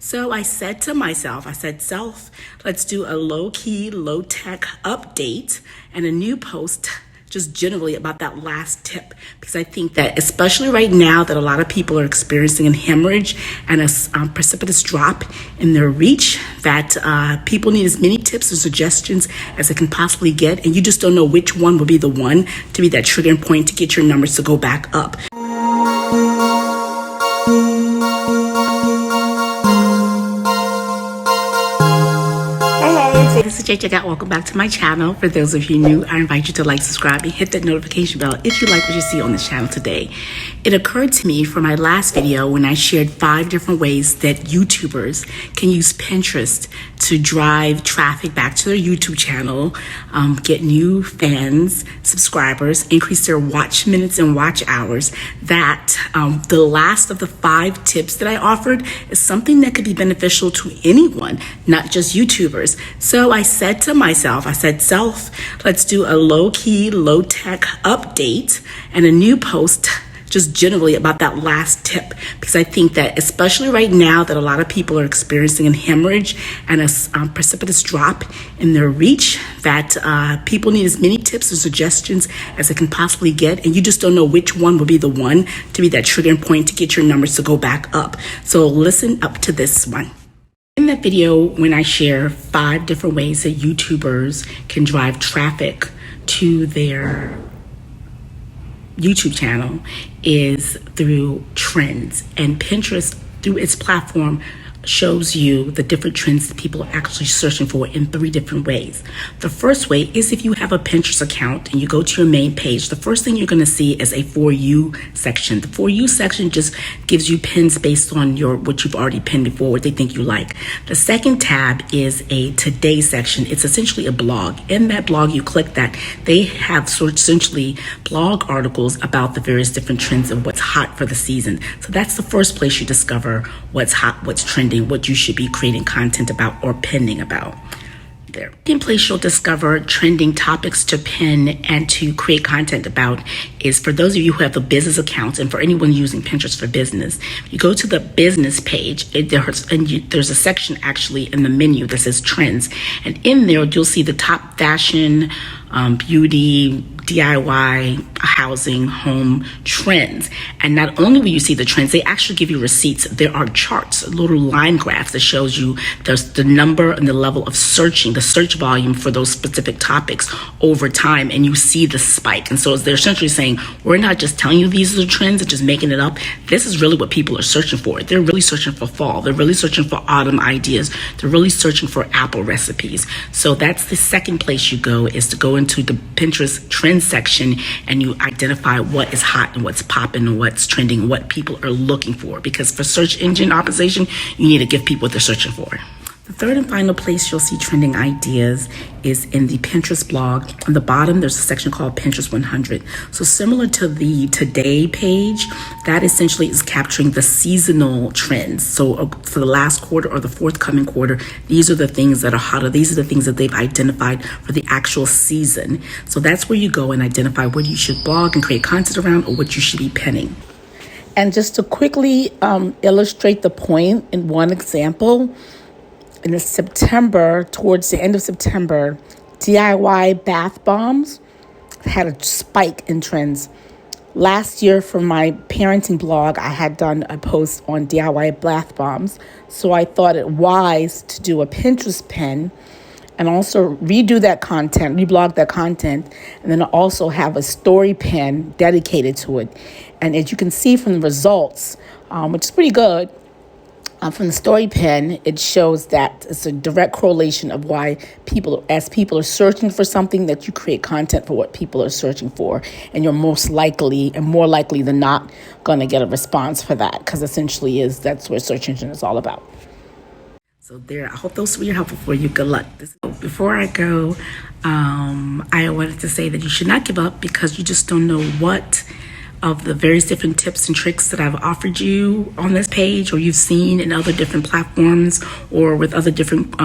So I said to myself, self, let's do a low-key, low-tech update and a new post just generally about that last tip, because I think that especially right now that a lot of people are experiencing a hemorrhage and a precipitous drop in their reach, that people need as many tips and suggestions as they can possibly get, and you just don't know which one will be the one to be that triggering point to get your numbers to go back up. This is JJ. Welcome back to my channel. For those of you new, I invite you to like, subscribe, and hit that notification bell if you like what you see on this channel today. It occurred to me from my last video when I shared 5 different ways that YouTubers can use Pinterest to drive traffic back to their YouTube channel, get new fans, subscribers, increase their watch minutes and watch hours, that the last of the 5 tips that I offered is something that could be beneficial to anyone, not just YouTubers. So I said to myself, self, let's do a low-key, low-tech update and a new post just generally about that last tip, because I think that especially right now that a lot of people are experiencing a hemorrhage and a precipitous drop in their reach, that people need as many tips and suggestions as they can possibly get, and you just don't know which one will be the one to be that triggering point to get your numbers to go back up. So listen up to this one. In that video, when I share 5 different ways that YouTubers can drive traffic to their YouTube channel is through trends, and Pinterest through its platform shows you the different trends that people are actually searching for in 3 different ways. The first way is if you have a Pinterest account and you go to your main page, the first thing you're going to see is a For You section. The For You section just gives you pins based on what you've already pinned before, what they think you like. The second tab is a Today section. It's essentially a blog. In that blog, you click that. They have essentially blog articles about the various different trends and what's hot for the season. So that's the first place you discover what's hot, what's trending, what you should be creating content about or pinning about. There. The place you'll discover trending topics to pin and to create content about is for those of you who have a business account, and for anyone using Pinterest for business, you go to the business page, there's a section actually in the menu that says trends, and in there you'll see the top fashion, beauty, DIY, housing, home trends. And not only will you see the trends, they actually give you receipts. There are charts, little line graphs that shows you the number and the level of searching, the search volume for those specific topics over time, and you see the spike. And so they're essentially saying, we're not just telling you these are the trends and just making it up. This is really what people are searching for. They're really searching for fall. They're really searching for autumn ideas. They're really searching for apple recipes. So that's the second place you go, is to go into the Pinterest trends section and you identify what is hot and what's popping and what's trending and what people are looking for, because for search engine optimization you need to give people what they're searching for. The third and final place you'll see trending ideas is in the Pinterest blog. On the bottom, there's a section called Pinterest 100. So similar to the Today page, that essentially is capturing the seasonal trends. So for the last quarter or the forthcoming quarter, these are the things that are hotter. These are the things that they've identified for the actual season. So that's where you go and identify what you should blog and create content around, or what you should be pinning. And just to quickly illustrate the point in one example, in September, towards the end of September, DIY bath bombs had a spike in trends. Last year for my parenting blog, I had done a post on DIY bath bombs. So I thought it wise to do a Pinterest pin and also redo that content, reblog that content, and then also have a story pin dedicated to it. And as you can see from the results, which is pretty good, from the story pin, it shows that it's a direct correlation of why people are searching for something, that you create content for what people are searching for, and you're most likely and more likely than not going to get a response for that, because essentially that's what search engine is all about. So there, I hope those were helpful for you. Good luck. Before I go, I wanted to say that you should not give up, because you just don't know what of the various different tips and tricks that I've offered you on this page, or you've seen in other different platforms, or with other different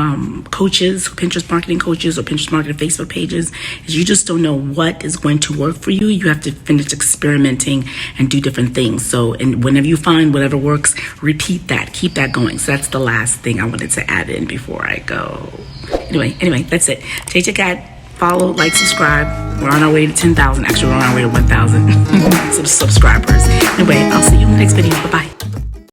coaches, Pinterest marketing coaches, or Pinterest marketing Facebook pages, is you just don't know what is going to work for you. You have to finish experimenting and do different things. So, and whenever you find whatever works, repeat that, keep that going. So that's the last thing I wanted to add in before I go. Anyway, that's it. Take your cat. Follow, like, subscribe. We're on our way to 10,000. Actually, we're on our way to 1,000 subscribers. Anyway, I'll see you in the next video. Bye-bye.